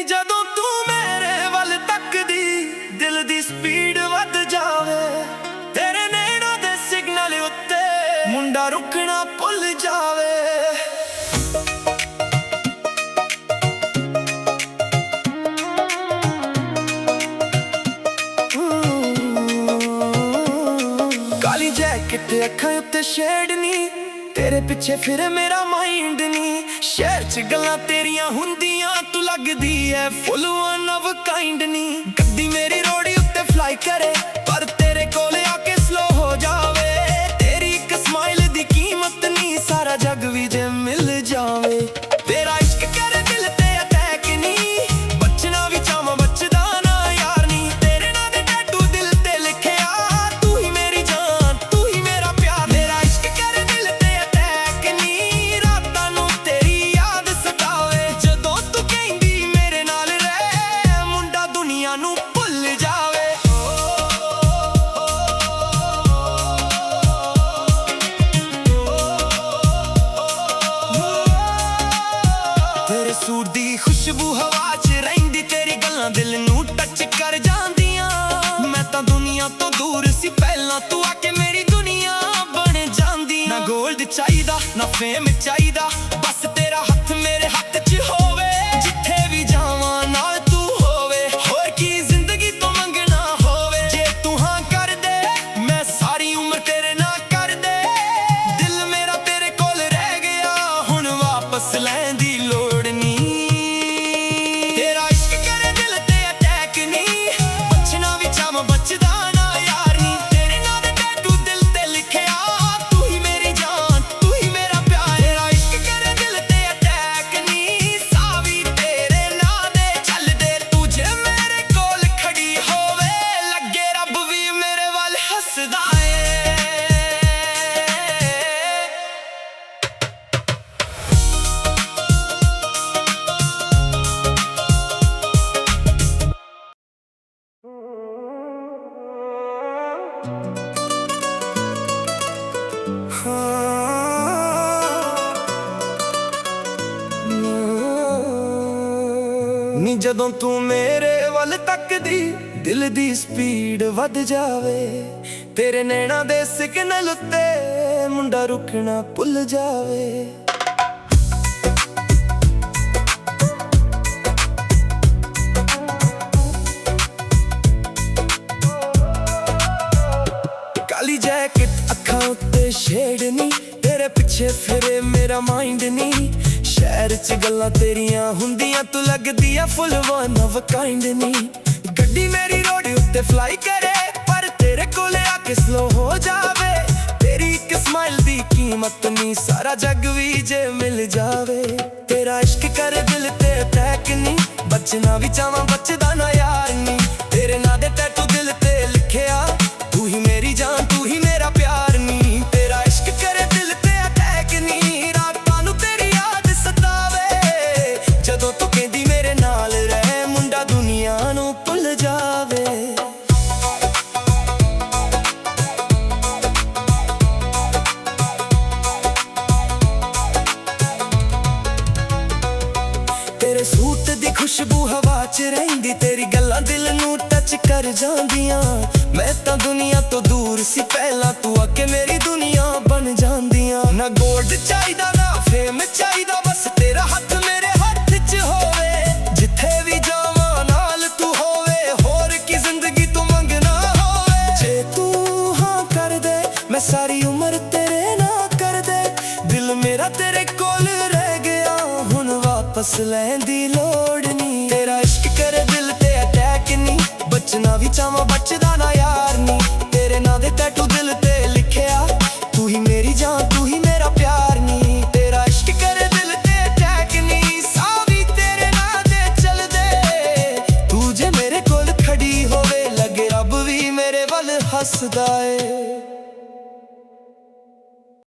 ਜਦੋਂ ਤੂੰ ਮੇਰੇ ਵੱਲ ਤੱਕਦੀ ਦਿਲ ਦੀ ਸਪੀਡ ਵੱਧ ਜਾਵੇ। ਤੇਰੇ ਨੈਣਾਂ ਦੇ ਸਿਗਨਲ ਉੱਤੇ ਮੁੰਡਾ ਰੁਕਣਾ ਭੁੱਲ ਜਾਵੇ। ਕਾਲੀ ਜੈਕਟ ਅੱਖਾਂ ਉੱਤੇ ਸ਼ੇਡ ਨੀ, ਤੇਰੇ ਪਿੱਛੇ ਫਿਰ ਮੇਰਾ ਮਾਈਂਡ ਨੀ। ਸ਼ਹਿਰ 'ਚ ਗੱਲਾਂ ਤੇਰੀਆਂ ਹੁੰਦੀਆਂ, ਤੂੰ ਲੱਗਦੀ ਐ ਫੁੱਲ ਵਨ ਆਫ ਕਾਈਂਡ ਨੀ। ਗੱਡੀ ਮੇਰੀ ਰੋਡ ਉੱਤੇ ਫਲਾਈ ਕਰੇ ਪਰ ਤੇਰੇ ਕੋਲ ਆ ਕੇ ਸਲੋ ਹੋ ਜਾਵੇ। ਤੇਰੀ ਇੱਕ ਸਮਾਈਲ ਦੀ ਕੀਮਤ ਨੀ, ਸਾਰਾ ਜੱਗ ਵੀ ਜੇ ਮਿਲ ਜਾਵੇ। ਤੇਰਾ ਇਸ਼ਕ ਕਰੇ ਦਿਲ ਤੇ ਅਟੈਕ ਨੀ, ਬਚਣਾ ਵੀ ਚਾਹਾਂ ਬਚਦਾ ਨਾ ਯਾਰ ਨੀ। ਤੇਰੇ ਨਾਂ ਦੇ ਟੈਟੂ ਦਿਲ ਤੇ ਲਿਖਿਆ, ਤੂੰ ਹੀ ਮੇਰੀ ਜਾਨ ਤੂੰ ਹੀ ਮੇਰਾ ਪਿਆਰ। ਮੇਰਾ ਇਸ਼ਕ ਕਰੇ ਦਿਲ ਤੇ ਅਟੈਕ ਨੀ, ਰਾਤਾਂ ਨੂੰ ਤੇਰੀ ਯਾਦ ਸਤਾਵੇ। ਜਦੋਂ ਤੂੰ ਕਹਿੰਦੀ ਮੇਰੇ ਨਾਲ ਰਹਿ, ਮੁੰਡਾ ਦੁਨੀਆ ਨੂੰ ਭੁੱਲ ਜਾਵੇ। ਤੇਰੇ ਸੂਟ ਦੀ ਖੁਸ਼ਬੂ ਹਵਾ 'ਚ ਰਹਿੰਦੀ, ਤੇਰੀ ਗੱਲਾਂ ਦਿਲ ਨੂੰ ਟੱਚ ਕਰ ਜਾਂਦੀਆਂ। ਮੈਂ ਤਾਂ ਦੁਨੀਆ ਤੋਂ ਦੂਰ ਸੀ ਪਹਿਲਾਂ, ਤੂੰ ਆ ਕੇ ਮੇਰੀ ਦੁਨੀਆ ਬਣ ਜਾਂਦੀ। ਨਾ ਗੋਲਡ ਚਾਹੀਦਾ ਨਾ ਫੇਮ ਚਾਹੀਦਾ, ਬਸ ਤੇਰਾ ਹੱਥ ਮੇਰੇ ਹੱਥ 'ਚ ਹੋਵੇ। ਜਿੱਥੇ ਵੀ ਜਾਵਾਂ ਨਾਲ ਤੂੰ ਹੋਵੇ, ਹੋਰ ਕੀ ਜ਼ਿੰਦਗੀ ਤੋਂ ਮੰਗਣਾ ਹੋਵੇ। ਜੇ ਤੂੰ ਹਾਂ ਕਰ ਦੇ ਮੈਂ ਸਾਰੀ ਉਮਰ ਤੇਰੇ ਨਾਲ ਕਰ ਦੇ। ਦਿਲ ਮੇਰਾ ਤੇਰੇ ਕੋਲ ਰਹਿ ਗਿਆ, ਹੁਣ ਵਾਪਸ ਲੈਣ ਦੀ ਲੋੜ ਨੀ। ਤੇਰਾ ਇਸ਼ਕ ਕਰੇ ਦਿਲ ਤੇ ਅਟੈਕ ਨੀ, ਬਚਣਾ ਵੀ ਚਾਹਾਂ ਬਚਦਾ ਨਾ ਯਾਰ ਨੀ। ਤੇਰੇ ਨਾਂ ਦੇ ਟੈਟੂ ਦਿਲ ਤੇ ਲਿਖਿਆ, ਤੂੰ ਹੀ ਮੇਰੀ ਜਾਨ ਤੂੰ ਹੀ ਮੇਰਾ ਪਿਆਰ। ਤੇਰਾ ਇਸ਼ਕ ਕਰੇ ਦਿਲ ਤੇ ਅਟੈਕ ਨੀ, ਸਾਹ ਵੀ ਤੇਰੇ ਨਾਂ ਦੇ ਚੱਲਦੇ। ਤੂੰ ਜੇ ਮੇਰੇ ਕੋਲ ਖੜੀ ਹੋਵੇ, ਲੱਗੇ ਰੱਬ ਵੀ ਮੇਰੇ ਵੱਲ ਹੱਸਦਾ ਏ। ਨੀ ਜਦੋਂ ਤੂੰ ਮੇਰੇ ਵੱਲ ਤੱਕਦੀ ਦਿਲ ਦੀ ਸਪੀਡ ਵੱਧ ਜਾਵੇ। ਤੇਰੇ ਨੈਣਾਂ ਦੇ ਸਿਗਨਲ ਉੱਤੇ ਮੁੰਡਾ ਰੁਕਣਾ ਭੁੱਲ ਜਾਵੇ। ਕਾਲੀ ਜੈਕਟ ਅੱਖਾਂ ਉੱਤੇ ਸ਼ੇਡ ਨੀ, ਤੇਰੇ ਪਿੱਛੇ ਫਿਰੇ ਮੇਰਾ ਮਾਈਂਡ ਨੀ। ਸ਼ਹਿਰ 'ਚ ਗੱਲਾਂ ਤੇਰੀਆਂ ਹੁੰਦੀਆਂ, ਤੂੰ ਲੱਗਦੀ ਆ ਫੁੱਲ ਵਨ ਆਫ ਕਾਈਂਡ ਨੀ। ਗੱਡੀ ਮੇਰੀ ਰੋਡ ਉੱਤੇ ਫਲਾਈ ਕਰੇ ਪਰ ਤੇਰੇ ਕੋਲ ਆ ਕੇ ਸਲੋ ਹੋ ਜਾਵੇ। ਤੇਰੀ ਇੱਕ ਸਮਾਈਲ ਦੀ ਕੀਮਤ ਨੀ, ਸਾਰਾ ਜੱਗ ਵੀ ਜੇ ਮਿਲ ਜਾਵੇ। ਤੇਰਾ ਇਸ਼ਕ ਕਰੇ ਦਿਲ ਤੇ ਅਟੈਕ ਨੀ, ਬਚਣਾ ਵੀ ਚਾਹਾਂ ਬਚਦਾ ਨਾ ਯਾਰ ਨੀ। ਤੇਰੇ ਨਾਂ ਦੇ ਟੈਟੂ ਦਿਲ ਤੇ ਲਿਖਿਆ, ਤੂੰ ਹੀ ਮੇਰੀ ਜਾਨ ਤੂੰ ਹੀ ਮੇਰਾ ਪਿਆਰ ਨੀ। ਤੇਰਾ ਇਸ਼ਕ ਕਰੇ ਦਿਲ ਤੇ ਅਟੈਕ ਨੀ, ਰਾਤਾਂ ਨੂੰ ਤੇਰੀ ਯਾਦ ਸਤਾਵੇ। ਜਦੋਂ ਤੂੰ ਕਹਿੰਦੀ ਮੇਰੇ ਨਾਲ ਰਹਿ, ਮੁੰਡਾ ਦੁਨੀਆ ਨੂੰ ਭੁੱਲ ਜਾਵੇ। ਤੇਰੇ ਸੂਟ ਦੀ ਖੁਸ਼ਬੂ ਹਵਾ 'ਚ ਰਹਿੰਦੀ, ਤੇਰੀ ਗੱਲਾਂ ਦਿਲ ਨੂੰ ਟੱਚ ਕਰ ਜਾਂਦੀਆਂ। ਮੈਂ ਤਾਂ ਦੁਨੀਆ ਤੋਂ ਦੂਰ ਸੀ ਪਹਿਲਾਂ, ਤੂੰ ਆ ਕੇ ਮੇਰੀ ਦੁਨੀਆ ਬਣ ਜਾਂਦੀਆਂ। ਨਾ ਗੋਲਡ ਚਾਹੀਦਾ ਨਾ ਫੇਮ ਚਾਹੀਦਾ, ਬਸ ਤੇਰਾ ਹੱਥ ਮੇਰੇ ਹੱਥ 'ਚ ਹੋਵੇ। ਜਿੱਥੇ ਵੀ ਜਾਵਾਂ ਨਾਲ ਤੂੰ ਹੋਵੇ, ਹੋਰ ਕੀ ਜ਼ਿੰਦਗੀ ਤੋਂ ਮੰਗਣਾ ਹੋਵੇ। ਜੇ ਤੂੰ ਹਾਂ ਕਰ ਦੇ ਮੈਂ ਸਾਰੀ ਉਮਰ ਤੇਰੇ ਨਾਲ ਕਰ ਦੇ। ਦਿਲ ਮੇਰਾ ਤੇਰੇ ਕੋਲ ਰਹਿ ਗਿਆ, ਹੁਣ ਵਾਪਸ ਲੈਣ ਦੀ ਲੋੜ ਨੀ। ਤੇਰਾ ਇਸ਼ਕ ਕਰੇ ਦਿਲ ਤੇ ਅਟੈਕ ਨੀ, ਬਚਣਾ ਵੀ ਚਾਹਾਂ ਬਚਦਾ ਨਾ ਯਾਰ ਨੀ। ਤੇਰੇ ਨਾਂ ਦੇ ਟੈਟੂ ਦਿਲ ਤੇ ਲਿਖਿਆ, ਤੂੰ ਹੀ ਮੇਰੀ ਜਾਨ ਤੂੰ ਹੀ ਮੇਰਾ ਪਿਆਰ ਨੀ। ਤੇਰਾ ਇਸ਼ਕ ਕਰੇ ਦਿਲ ਤੇ ਅਟੈਕ ਨੀ, ਸਾਹ ਵੀ ਤੇਰੇ ਨਾਂ ਦੇ ਚੱਲਦੇ। ਤੂੰ ਜੇ ਮੇਰੇ ਕੋਲ ਖੜੀ ਹੋਵੇ, ਲੱਗੇ ਰੱਬ ਵੀ ਮੇਰੇ ਵੱਲ ਹੱਸਦਾ